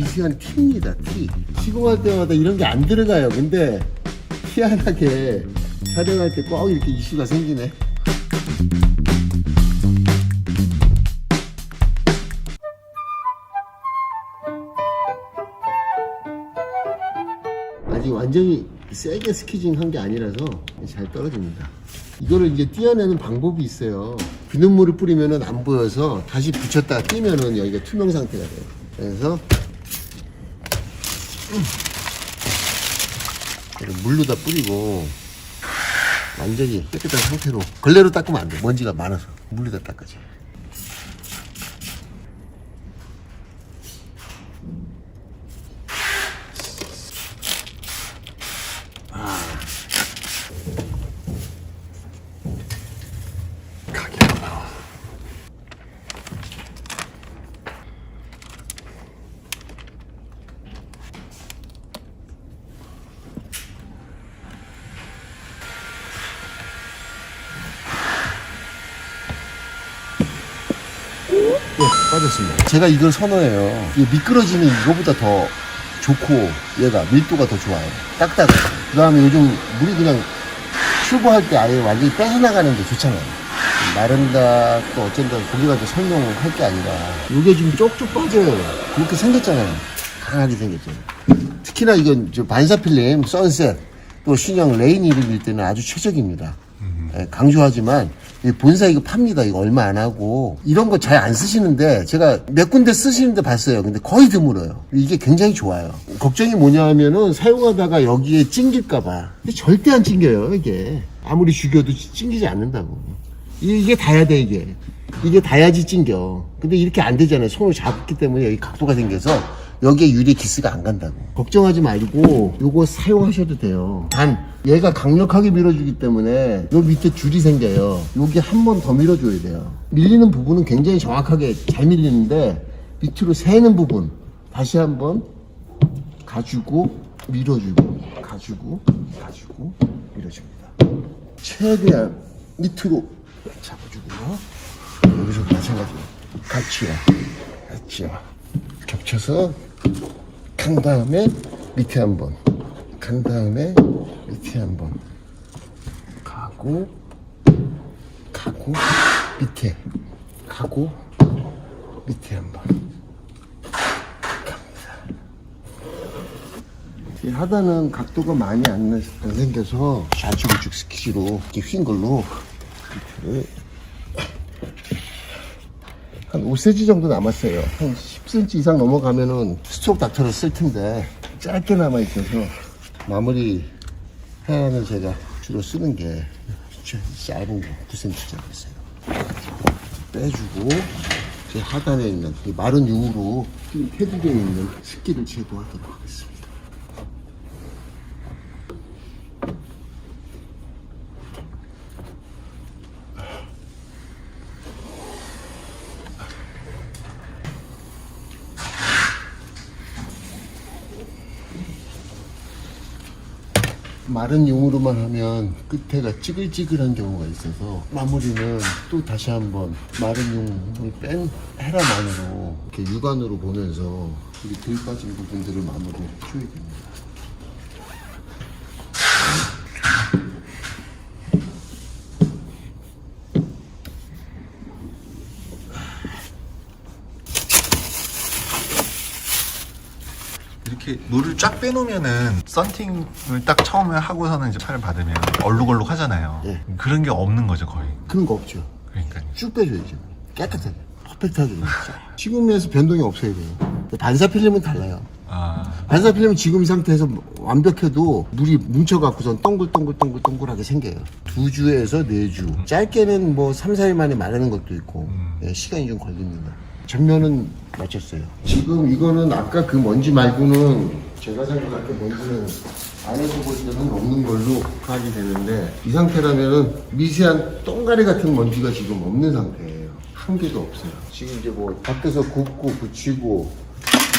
미세한 티입니다. 티. 시공할 때마다 이런 게 안 들어가요. 근데 희한하게 촬영할 때 꼭 이렇게 이슈가 생기네. 아직 완전히 세게 스키징 한 게 아니라서 잘 떨어집니다. 이거를 이제 띄어내는 방법이 있어요. 비눗물을 뿌리면은 안 보여서 다시 붙였다가 띄면은 여기가 투명 상태가 돼요. 그래서 물로 다 뿌리고 완전히 깨끗한 상태로 걸레로 닦으면 안 돼. 먼지가 많아서 물로 다 닦아줘. 네, 빠졌습니다. 제가 이걸 선호해요. 이 미끄러지면 이거보다 더 좋고 얘가 밀도가 더 좋아요. 딱딱해. 그 다음에 요즘 물이 그냥 출고할 때 아예 완전히 뺏어나가는 게 좋잖아요. 나른다 또 어쩐다 거기 가서 설명할 게 아니라 이게 지금 쪽쪽 빠져요. 그렇게 생겼잖아요. 강하게 생겼잖아요. 특히나 이건 저 반사필름 선셋 또 신형 레인이를 밀 때는 아주 최적입니다. 강조하지만 본사 이거 팝니다. 이거 얼마 안 하고 이런 거 잘 안 쓰시는데 제가 몇 군데 쓰시는데 봤어요. 근데 거의 드물어요. 이게 굉장히 좋아요. 걱정이 뭐냐 하면은 사용하다가 여기에 찡길까봐. 근데 절대 안 찡겨요. 이게 아무리 죽여도 찡기지 않는다고. 이게 닿아야 돼. 이게 닿아야지 찡겨. 근데 이렇게 안 되잖아요. 손을 잡기 때문에 여기 각도가 생겨서 여기에 유리 기스가 안 간다고. 걱정하지 말고 요거 사용하셔도 돼요. 단 얘가 강력하게 밀어주기 때문에 요 밑에 줄이 생겨요. 여기 한 번 더 밀어줘야 돼요. 밀리는 부분은 굉장히 정확하게 잘 밀리는데 밑으로 새는 부분 다시 한번 가지고 밀어주고 가지고 밀어줍니다. 최대한 밑으로 잡아주고요. 여기서 마찬가지로 같이요. 겹쳐서 간 다음에 밑에 한번 간 다음에 밑에 한번 가고 밑에 가고 밑에 한번 갑니다. 이 하단은 각도가 많이 안 생겨서 좌측우측 스키즈로 이렇게 휜 걸로 밑에를 한 5cm 정도 남았어요. 한 10cm 이상 넘어가면은 스트로크 닥터를 쓸 텐데 짧게 남아 있어서 마무리 해야는 제가 주로 쓰는 게 짧은 거 9cm짜리 있어요. 빼주고 제 하단에 있는 이 마른 융으로 패드에 있는 습기를 제거하도록 하겠습니다. 마른 용으로만 하면 끝에가 찌글찌글한 경우가 있어서 마무리는 또 다시 한번 마른 용을 뺀 헤라만으로 이렇게 육안으로 보면서 여기 덜 빠진 부분들을 마무리를 해줘야 됩니다. 이렇게 물을 쫙 빼놓으면은 썬팅을 딱 처음에 하고서는 이제 팔을 받으면 얼룩얼룩 하잖아요. 네. 그런 게 없는 거죠 거의. 그런 거 없죠. 그러니까요. 쭉 빼줘야죠. 깨끗하게 퍼펙트하게 지금에서 변동이 없어야 돼요. 반사 필름은 달라요. 반사 필름은 지금 이 상태에서 완벽해도 물이 뭉쳐갖고선 동글동글하게 생겨요. 2주에서 4주. 짧게는 뭐 3, 4일 만에 마르는 것도 있고 네, 시간이 좀 걸립니다. 전면은 맞췄어요. 지금 이거는 아까 그 먼지 말고는 제가 생각할 때 먼지는 안에서 볼 때는 없는 걸로 파악이 되는데 이 상태라면은 미세한 똥가리 같은 먼지가 지금 없는 상태예요. 한 개도 없어요. 지금 이제 뭐 밖에서 굽고 붙이고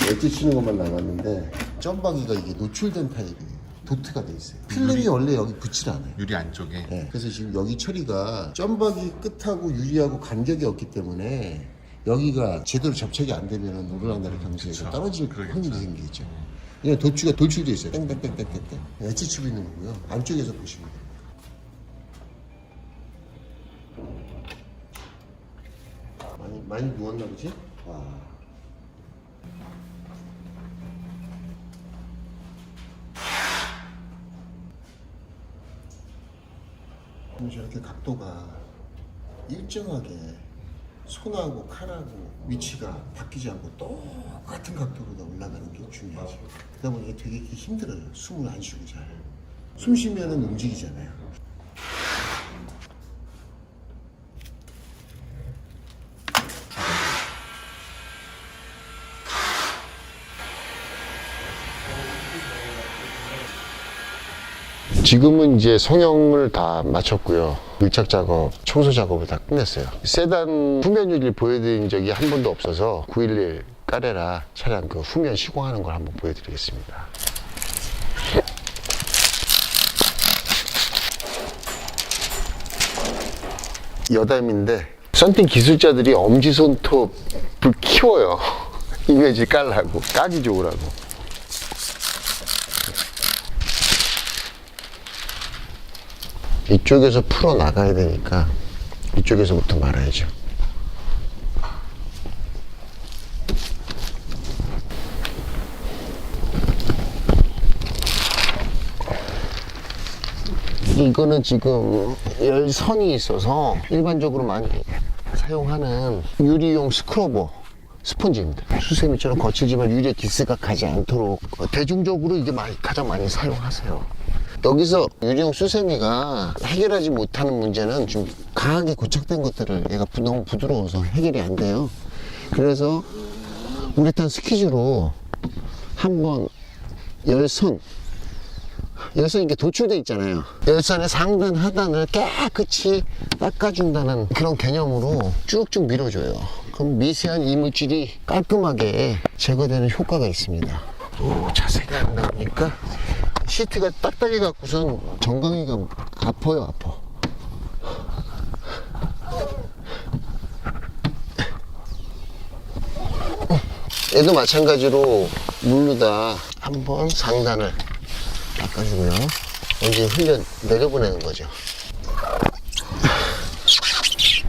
엣지 치는 것만 남았는데 점박이가 이게 노출된 타입이에요. 도트가 돼 있어요. 필름이 원래 여기 붙질 않아요. 유리 안쪽에. 네, 그래서 지금 여기 처리가 점박이 끝하고 유리하고 간격이 없기 때문에 여기가 제대로 접착이 안 되면 오르락내리락 하면서 얘가 떨어질 그러겠죠. 확률이 생기겠죠. 그냥 도추가 돌출돼 있어요. 땡땡땡땡땡땡. 엣지 치고 있는 거고요. 안쪽에서 보시면 됩니다. 많이 누웠나 보지? 와. 그럼 저렇게 각도가 일정하게 손하고 칼하고 위치가 바뀌지 않고 똑같은 각도로 올라가는 게 중요하죠. 그러다 보니 되게 힘들어요. 숨을 안 쉬고 잘. 숨 쉬면은 움직이잖아요. 지금은 이제 성형을 다 마쳤고요. 밀착 작업, 청소 작업을 다 끝냈어요. 세단 후면 유리를 보여드린 적이 한 번도 없어서 911 까레라 차량 그 후면 시공하는 걸 한번 보여드리겠습니다. 여담인데 썬팅 기술자들이 엄지손톱을 키워요. 이미지 깔라고, 까기 좋으라고. 이쪽에서 풀어 나가야 되니까 이쪽에서부터 말아야죠. 이거는 지금 열선이 있어서 일반적으로 많이 사용하는 유리용 스크러버 스펀지입니다. 수세미처럼 거칠지만 유리에 기스가 가지 않도록 대중적으로 이게 가장 많이 사용하세요. 여기서 유리용 수세미가 해결하지 못하는 문제는 좀 강하게 고착된 것들을 얘가 너무 부드러워서 해결이 안 돼요. 그래서 우레탄 스퀴즈로 한번 열선 이게 도출돼 있잖아요. 열선의 상단 하단을 깨끗이 닦아준다는 그런 개념으로 쭉쭉 밀어줘요. 그럼 미세한 이물질이 깔끔하게 제거되는 효과가 있습니다. 오, 자세가 안 나오니까 시트가 딱딱해 갖고선 정강이가 아파요. 아파. 얘도 마찬가지로 물로다 한번 상단을 닦아주고요. 먼지 흘려 내려보내는 거죠.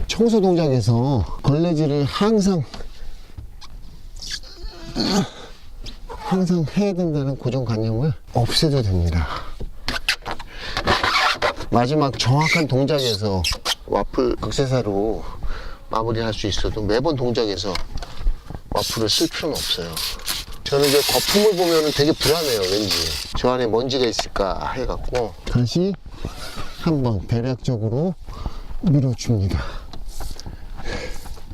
청소 동작에서 걸레질을 항상 해야 된다는 고정관념을 없애도 됩니다. 마지막 정확한 동작에서 와플 극세사로 마무리할 수 있어도 매번 동작에서 와플을 쓸 필요는 없어요. 저는 이제 거품을 보면 되게 불안해요. 왠지 저 안에 먼지가 있을까 해갖고 다시 한번 대략적으로 밀어줍니다.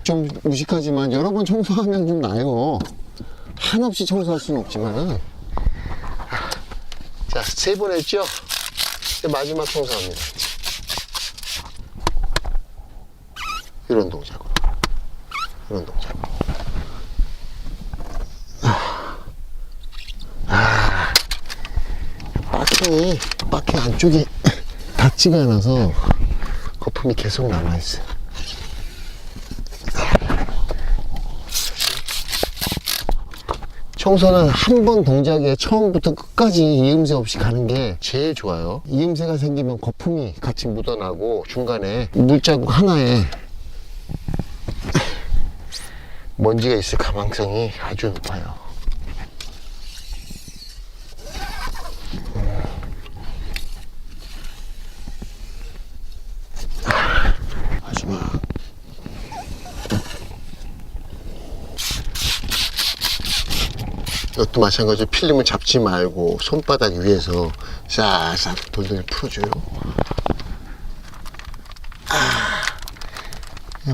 좀 무식하지만 여러 번 청소하면 좀 나아요. 한없이 청소할 수는 없지만은. 자, 3번 했죠? 이제 마지막 청소합니다. 이런 동작으로. 이런 동작으로. 바퀴 안쪽이 닿지가 않아서 거품이 계속 남아있어요. 청소는 한 번 동작에 처음부터 끝까지 이음새 없이 가는 게 제일 좋아요. 이음새가 생기면 거품이 같이 묻어나고 중간에 물자국 하나에 먼지가 있을 가망성이 아주 높아요. 마지막. 이것도 마찬가지로 필름을 잡지 말고 손바닥 위에서 싹싹 돌돌이 풀어줘요.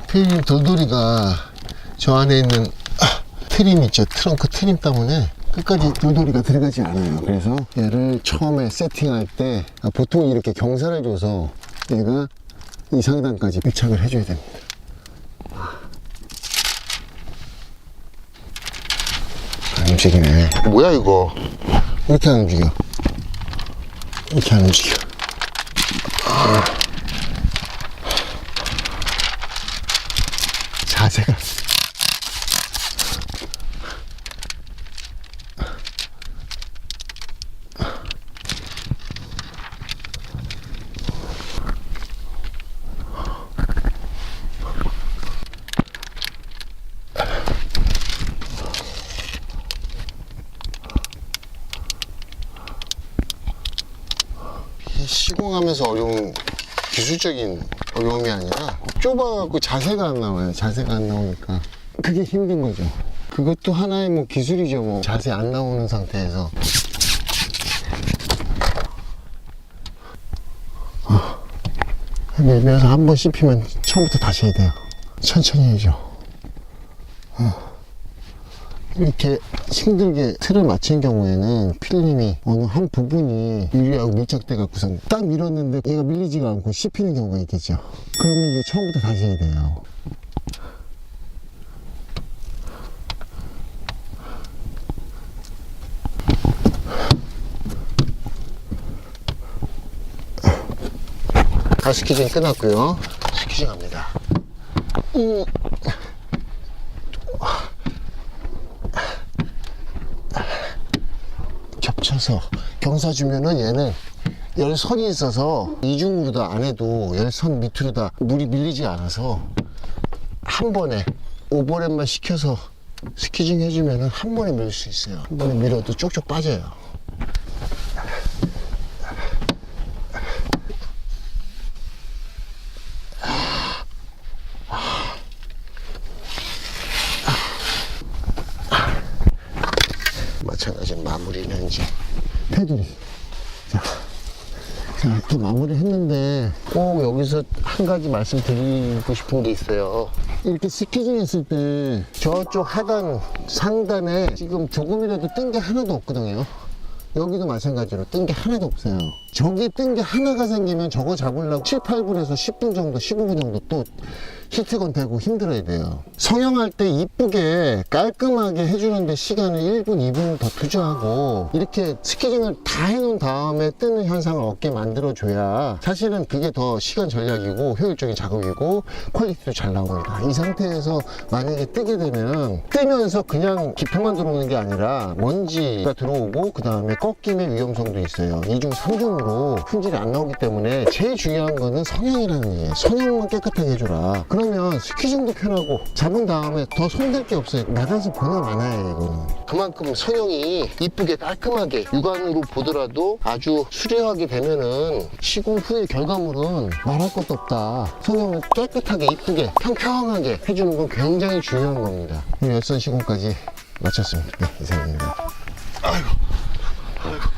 필름 돌돌이가 저 안에 있는 트림 있죠. 트렁크 트림 때문에 끝까지 돌돌이가 들어가지 않아요. 그래서 얘를 처음에 세팅할 때 보통 이렇게 경사를 줘서 얘가 이 상단까지 밀착을 해줘야 됩니다. 안 움직이네. 뭐야 이거? 이렇게 안 움직여. 이렇게 안 움직여. 자세가 시공하면서 어려운 기술적인 어려움이 아니라 좁아갖고 자세가 안 나와요. 자세가 안 나오니까 그게 힘든 거죠. 그것도 하나의 뭐 기술이죠. 뭐 자세 안 나오는 상태에서 밀면서 한 번 씹히면 처음부터 다시 해야 돼요. 천천히 해야죠. 이렇게 힘들게 틀을 맞춘 경우에는 필름이 어느 한 부분이 유리하고 밀착돼 갖고선 딱 밀었는데 얘가 밀리지가 않고 씹히는 경우가 있겠죠. 그러면 이제 처음부터 다시 해야 돼요. 가스키징 끝났고요. 스키징 합니다. 겹쳐서 경사 주면은 얘는 열선이 있어서 이중으로 다 안 해도 열선 밑으로 다 물이 밀리지 않아서 한 번에 오버랩만 시켜서 스키징 해주면은 한 번에 밀 수 있어요. 한 번에 밀어도 쪽쪽 빠져요. 마찬가지로 마무리는 이제 테두리. 자, 또 마무리 했는데 꼭 여기서 한 가지 말씀드리고 싶은 게 있어요. 이렇게 스키징 했을 때 저쪽 하단 상단에 지금 조금이라도 뜬 게 하나도 없거든요. 여기도 마찬가지로 뜬 게 하나도 없어요. 저기 뜬 게 하나가 생기면 저거 잡으려고 7, 8분에서 10분 정도, 15분 정도 또 히트건 되고 힘들어야 돼요. 성형할 때 이쁘게 깔끔하게 해주는데 시간을 1분, 2분 더 투자하고 이렇게 스키징을 다 해놓은 다음에 뜨는 현상을 얻게 만들어줘야 사실은 그게 더 시간 전략이고 효율적인 작업이고 퀄리티도 잘 나옵니다. 이 상태에서 만약에 뜨게 되면 뜨면서 그냥 기포만 들어오는 게 아니라 먼지가 들어오고 그 다음에 꺾임의 위험성도 있어요. 2중, 3중으로 품질이 안 나오기 때문에 제일 중요한 거는 성형이라는 얘기예요. 성형만 깨끗하게 해줘라. 그러면 스키징도 편하고 잡은 다음에 더 손댈 게 없어요. 나가서 보나 마나요 이거는. 그만큼 성형이 이쁘게 깔끔하게 육안으로 보더라도 아주 수려하게 되면은 시공 후의 결과물은 말할 것도 없다. 성형을 깨끗하게 이쁘게 평평하게 해주는 건 굉장히 중요한 겁니다. 열선 시공까지 마쳤습니다. 네, 이상입니다. 아이고. 아이고.